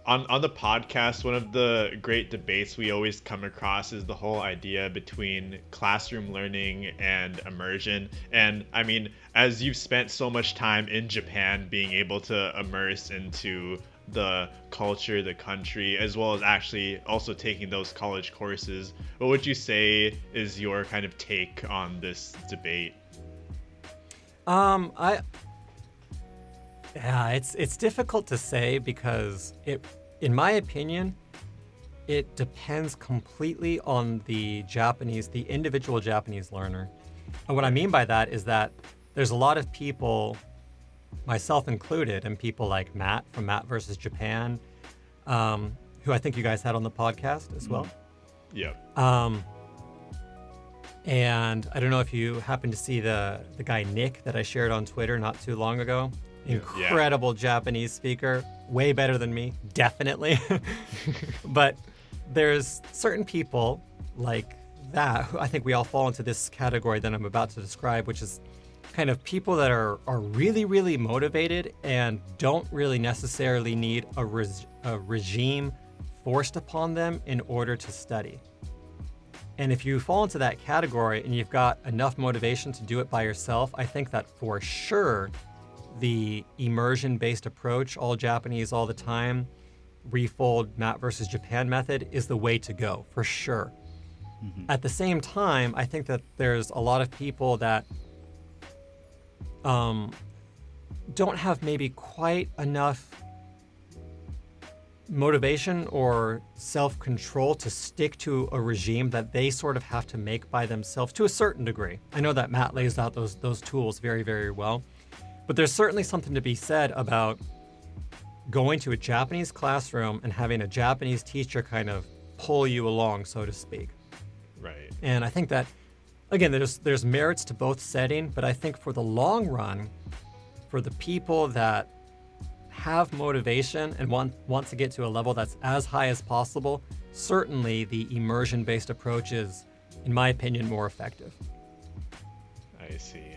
on the podcast, one of the great debates we always come across is the whole idea between classroom learning and immersion. And I mean, as you've spent so much time in Japan, being able to immerse into the culture, the country, as well as actually also taking those college courses, what would you say is your kind of take on this debate? I Yeah, it's difficult to say because in my opinion, it depends completely on the individual Japanese learner. And what I mean by that is that there's a lot of people, myself included, and people like Matt from Matt versus Japan, who I think you guys had on the podcast as well. Yeah. Um, and I don't know if you happen to see the guy Nick that I shared on Twitter not too long ago. Incredible Japanese speaker, way better than me, definitely. But there's certain people like that who I think we all fall into this category that I'm about to describe, which is kind of people that are really, really motivated and don't really necessarily need a regime forced upon them in order to study. And if you fall into that category and you've got enough motivation to do it by yourself, I think that for sure the immersion-based approach, all Japanese all the time, refold Matt versus Japan method is the way to go, for sure. Mm-hmm. At the same time, I think that there's a lot of people that don't have maybe quite enough motivation or self-control to stick to a regime that they sort of have to make by themselves to a certain degree. I know that Matt lays out those tools very, very well. But there's certainly something to be said about going to a Japanese classroom and having a Japanese teacher kind of pull you along, so to speak. Right. And I think that, again, there's merits to both setting, but I think for the long run, for the people that have motivation and want to get to a level that's as high as possible, certainly the immersion-based approach is, in my opinion, more effective. I see.